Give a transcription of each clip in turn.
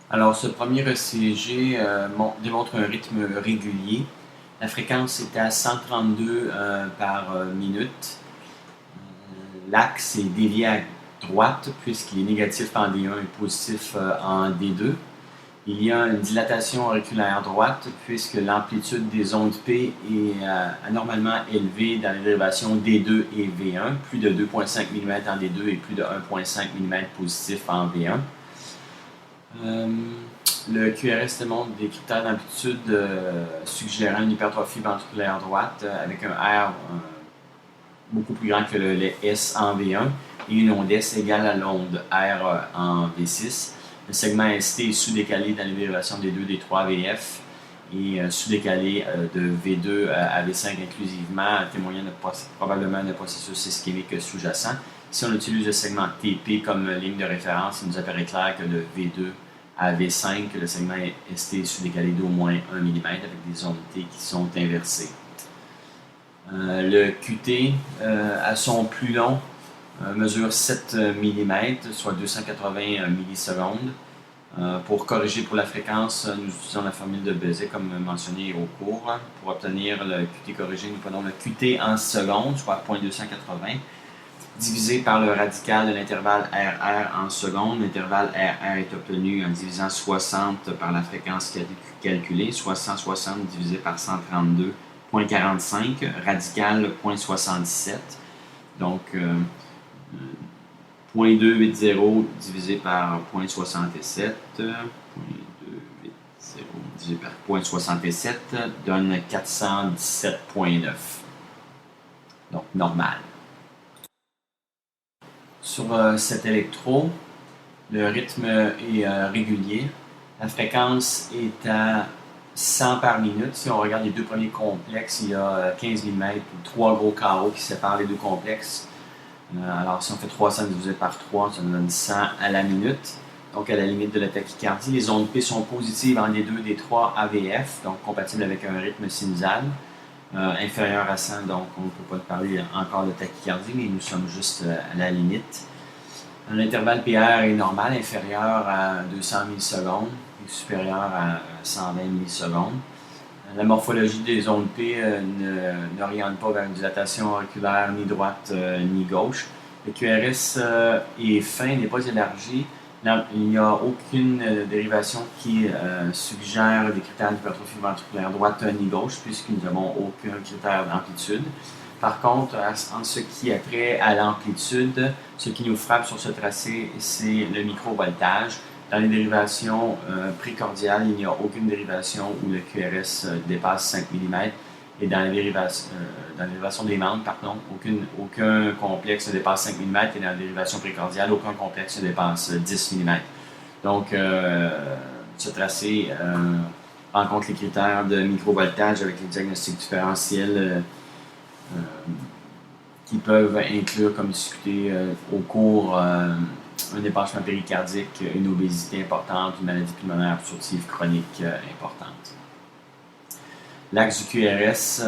Alors, ce premier ECG démontre un rythme régulier. La fréquence est à 132 par minute. L'axe est dévié à droite puisqu'il est négatif en D1 et positif en D2. Il y a une dilatation auriculaire droite puisque l'amplitude des ondes P est anormalement élevée dans les dérivations D2 et V1, plus de 2,5 mm en D2 et plus de 1,5 mm positif en V1. Le QRS démontre des critères d'amplitude suggérant une hypertrophie ventriculaire droite avec un R beaucoup plus grand que le S en V1 et une onde S égale à l'onde R en V6. Le segment ST est sous-décalé dans les dérivations D2, D3, VF et sous-décalé de V2 à V5 inclusivement, témoignant probablement d'un processus ischémique sous-jacent. Si on utilise le segment TP comme ligne de référence, il nous apparaît clair que de V2 à V5, le segment ST est sous-décalé d'au moins 1 mm avec des ondes T qui sont inversées. Le QT, à son plus long, mesure 7 mm, soit 280 millisecondes. Pour corriger pour la fréquence, nous utilisons la formule de Bézet comme mentionné au cours. Pour obtenir le QT corrigé, nous prenons le QT en secondes, soit 0.280, divisé par le radical de l'intervalle RR en secondes. L'intervalle RR est obtenu en divisant 60 par la fréquence calculée, soit 160 divisé par 132,45, radical 0.77. Donc, 0.280 divisé par 0.67, 0.280 divisé par 0.67 donne 417,9. Donc, normal. Sur cet électro, le rythme est régulier. La fréquence est à 100 par minute. Si on regarde les deux premiers complexes, il y a 15 mm ou 3 gros carreaux qui séparent les deux complexes. Alors, si on fait 300 divisé par 3, ça nous donne 100 à la minute. Donc, à la limite de la tachycardie, les ondes P sont positives en D2, D3, AVF, donc compatibles avec un rythme sinusal. Inférieur à 100, donc on ne peut pas parler encore de tachycardie, mais nous sommes juste à la limite. L'intervalle PR est normal, inférieur à 200 millisecondes et supérieur à 120 millisecondes. La morphologie des ondes P n'oriente pas vers une dilatation auriculaire ni droite ni gauche. Le QRS est fin, n'est pas élargi. Il n'y a aucune dérivation qui suggère des critères d'hypertrophie ventriculaire droite ni gauche, puisque nous n'avons aucun critère d'amplitude. Par contre, en ce qui a trait à l'amplitude, ce qui nous frappe sur ce tracé, c'est le microvoltage. Dans les dérivations précordiales, il n'y a aucune dérivation où le QRS dépasse 5 mm. Et dans les dérivations des membres, pardon, aucun complexe ne dépasse 5 mm. Et dans la dérivation précordiale, aucun complexe ne dépasse 10 mm. Donc, ce tracé rencontre les critères de microvoltage avec les diagnostics différentiels qui peuvent inclure, comme discuté au cours, un dépassement péricardique, une obésité importante, une maladie pulmonaire obstructive chronique importante. L'axe du QRS,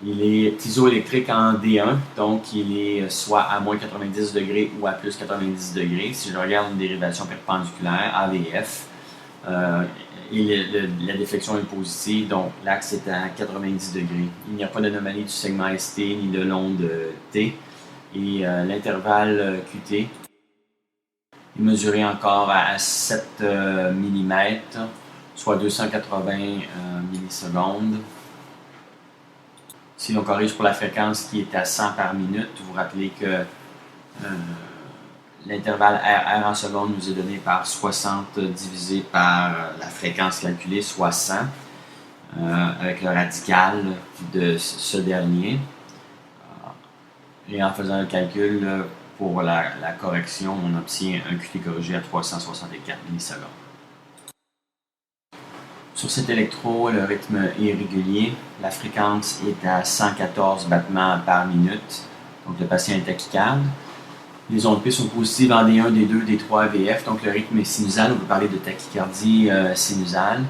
il est isoélectrique en D1, donc il est soit à moins 90 degrés ou à plus 90 degrés. Si je regarde une dérivation perpendiculaire, AVF, et la déflexion est positive, donc l'axe est à 90 degrés. Il n'y a pas d'anomalie du segment ST ni de l'onde T. Et l'intervalle QT est mesuré encore à 7 mm, soit 280 millisecondes. Si l'on corrige pour la fréquence qui est à 100 par minute, vous vous rappelez que l'intervalle RR en secondes nous est donné par 60 divisé par la fréquence calculée, soit 100, avec le radical de ce dernier. Et en faisant le calcul pour la correction, on obtient un QT corrigé à 364 millisecondes. Sur cet électro, le rythme est régulier. La fréquence est à 114 battements par minute. Donc, le patient est tachycarde. Les ondes P sont positives en D1, D2, D3, VF. Donc, le rythme est sinusal. On peut parler de tachycardie sinusale.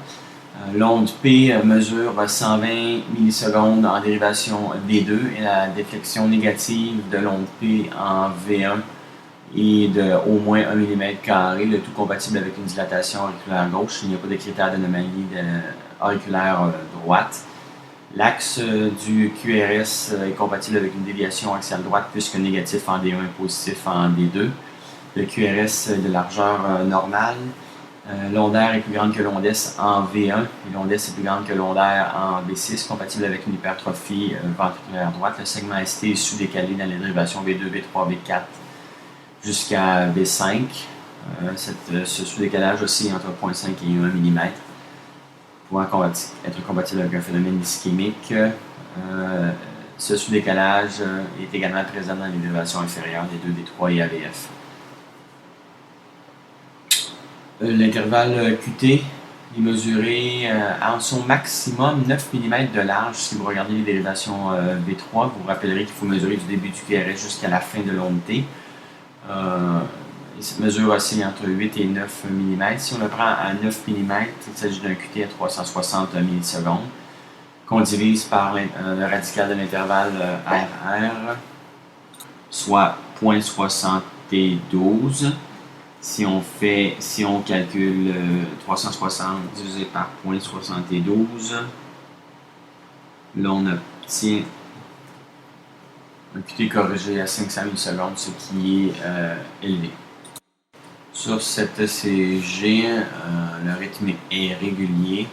L'onde P mesure 120 millisecondes en dérivation D2 et la déflexion négative de l'onde P en V1 et de au moins 1 mm², le tout compatible avec une dilatation auriculaire gauche. Il n'y a pas de critères d'anomalie auriculaire droite. L'axe du QRS est compatible avec une déviation axiale droite puisque négatif en D1 et positif en D2. Le QRS est de largeur normale. L'onde R est plus grande que l'onde S en V1 et l'onde S est plus grande que l'onde R en V6, compatible avec une hypertrophie ventriculaire droite. Le segment ST est sous-décalé dans les dérivations V2, V3, V4 jusqu'à V5. Ce sous-décalage oscille entre 0,5 et 1 mm, pouvant être compatible avec un phénomène ischémique. Ce sous-décalage est également présent dans les dérivations inférieures, D2, D3 et AVF. L'intervalle QT est mesuré en son maximum 9 mm de large. Si vous regardez les dérivations V3, vous vous rappellerez qu'il faut mesurer du début du QRS jusqu'à la fin de l'onde T. Cette mesure oscille entre 8 et 9 mm. Si on le prend à 9 mm, il s'agit d'un QT à 360 millisecondes, qu'on divise par le radical de l'intervalle RR, soit 0,72. Si on calcule 360 divisé par 0,72, là on obtient un QT corrigé à 500 millisecondes, ce qui est élevé. Sur cette ECG, le rythme est régulier.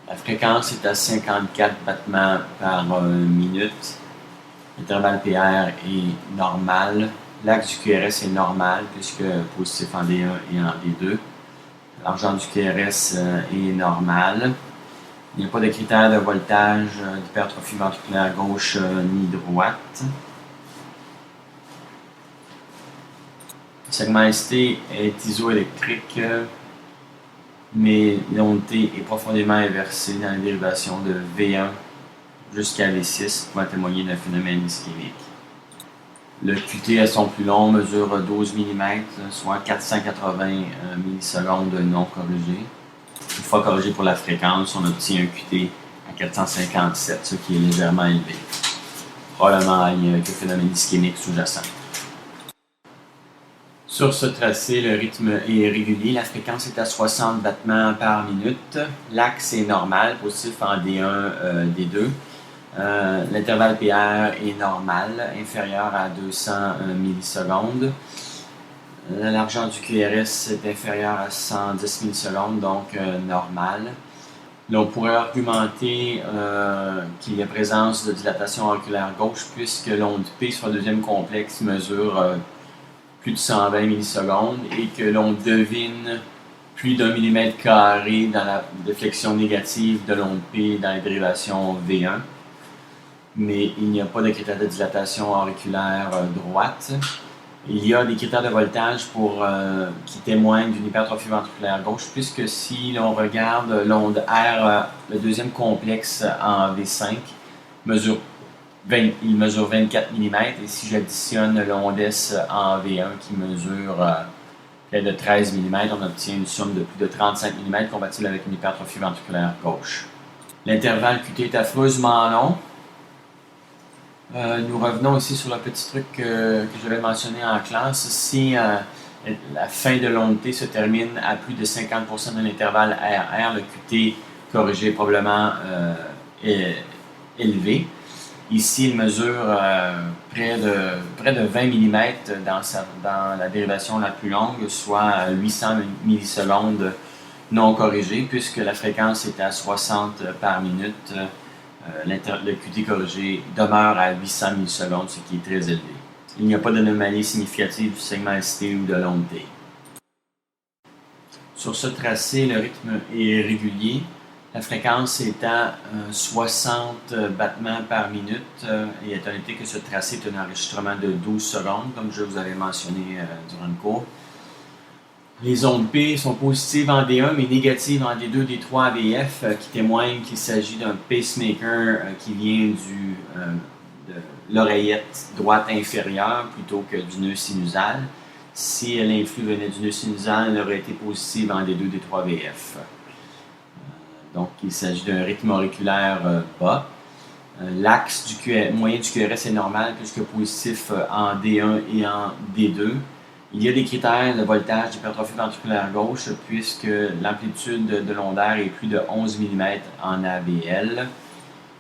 La fréquence est à 54 battements par minute. L'intervalle PR est normal. L'axe du QRS est normal puisque positif en D1 et en D2. L'argent du QRS est normal. Il n'y a pas de critères de voltage, d'hypertrophie ventriculaire gauche ni droite. Le segment ST est isoélectrique, mais l'onde T est profondément inversée dans la dérivation de V1 jusqu'à V6, pouvant témoigner d'un phénomène ischémique. Le QT à son plus long mesure 12 mm, soit 480 millisecondes non corrigé. Une fois corrigé pour la fréquence, on obtient un QT à 457, ce qui est légèrement élevé. Probablement il y a un phénomène ischémique sous-jacent. Sur ce tracé, le rythme est régulier. La fréquence est à 60 battements par minute. L'axe est normal, positif en D1, D2. L'intervalle PR est normal, inférieur à 200 millisecondes. La largeur du QRS est inférieure à 110 millisecondes, donc normal. Là, on pourrait argumenter qu'il y a présence de dilatation auriculaire gauche puisque l'onde P sur le deuxième complexe mesure plus de 120 millisecondes et que l'on devine plus d'1 mm² dans la déflexion négative de l'onde P dans la dérivation V1. Mais il n'y a pas de critères de dilatation auriculaire droite. Il y a des critères de voltage qui témoignent d'une hypertrophie ventriculaire gauche, puisque si l'on regarde l'onde R, le deuxième complexe en V5, il mesure 24 mm, et si j'additionne l'onde S en V1 qui mesure près de 13 mm, on obtient une somme de plus de 35 mm compatible avec une hypertrophie ventriculaire gauche. L'intervalle QT est affreusement long. Nous revenons ici sur le petit truc que j'avais mentionné en classe. Si la fin de l'onde T se termine à plus de 50% de l'intervalle RR, le QT corrigé est probablement élevé. Ici, il mesure près de 20 mm dans la dérivation la plus longue, soit 800 millisecondes non corrigées, puisque la fréquence est à 60 par minute. Le QT corrigé demeure à 800 millisecondes, ce qui est très élevé. Il n'y a pas d'anomalie significative du segment ST ou de l'onde T. Sur ce tracé, le rythme est régulier. La fréquence est à 60 battements par minute et étant donné que ce tracé est un enregistrement de 12 secondes, comme je vous avais mentionné durant le cours. Les ondes P sont positives en D1 mais négatives en D2, D3, AVF qui témoignent qu'il s'agit d'un pacemaker qui vient de l'oreillette droite inférieure plutôt que du nœud sinusal. Si l'influx venait du nœud sinusal, elle aurait été positive en D2, D3, AVF. Donc il s'agit d'un rythme auriculaire bas. L'axe moyen du QRS est normal puisque positif en D1 et en D2. Il y a des critères de voltage d'hypertrophie ventriculaire gauche puisque l'amplitude de l'onde d'air est plus de 11 mm en AVL.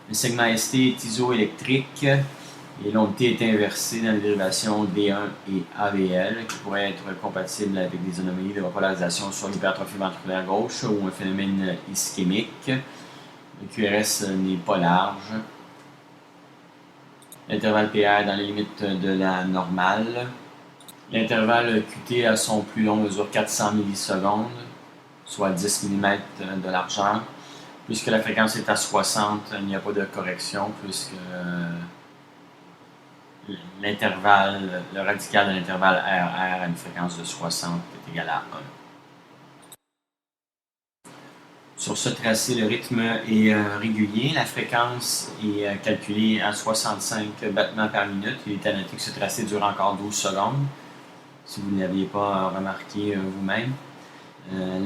Le segment ST est isoélectrique et l'onde T est inversée dans les dérivations D1 et AVL qui pourraient être compatibles avec des anomalies de repolarisation sur l'hypertrophie ventriculaire gauche ou un phénomène ischémique. Le QRS n'est pas large. L'intervalle PR dans les limites de la normale. L'intervalle QT à son plus long mesure 400 millisecondes, soit 10 mm de largeur. Puisque la fréquence est à 60, il n'y a pas de correction, puisque l'intervalle, le radical de l'intervalle RR à une fréquence de 60 est égal à 1. Sur ce tracé, le rythme est régulier. La fréquence est calculée à 65 battements par minute. Il est à noter que ce tracé dure encore 12 secondes, si vous ne l'aviez pas remarqué vous-même.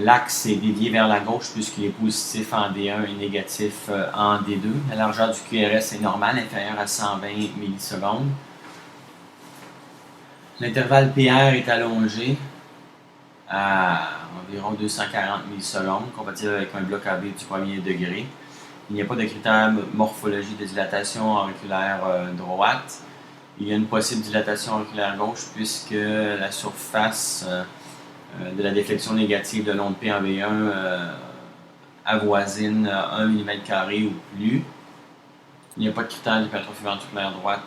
L'axe est dévié vers la gauche puisqu'il est positif en D1 et négatif en D2. La largeur du QRS est normale, inférieure à 120 millisecondes. L'intervalle PR est allongé à environ 240 millisecondes, compatible avec un bloc AB du premier degré. Il n'y a pas de critère morphologie de dilatation auriculaire droite. Il y a une possible dilatation auriculaire gauche puisque la surface de la déflexion négative de l'onde P en V1 avoisine 1 mm² ou plus. Il n'y a pas de critère d'hypertrophie ventriculaire droite,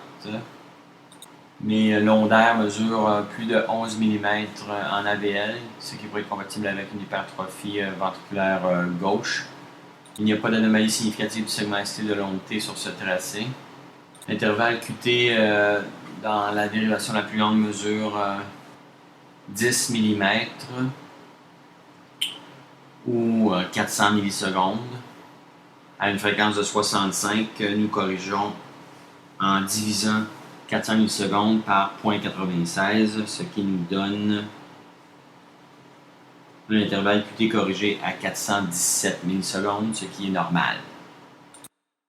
mais l'onde d'air mesure plus de 11 mm en AVL, ce qui pourrait être compatible avec une hypertrophie ventriculaire gauche. Il n'y a pas d'anomalie significative du segment ST de l'onde T sur ce tracé. L'intervalle QT dans la dérivation la plus longue mesure 10 mm ou 400 millisecondes. À une fréquence de 65, nous corrigeons en divisant 400 millisecondes par 0.96, ce qui nous donne un intervalle QT corrigé à 417 millisecondes, ce qui est normal.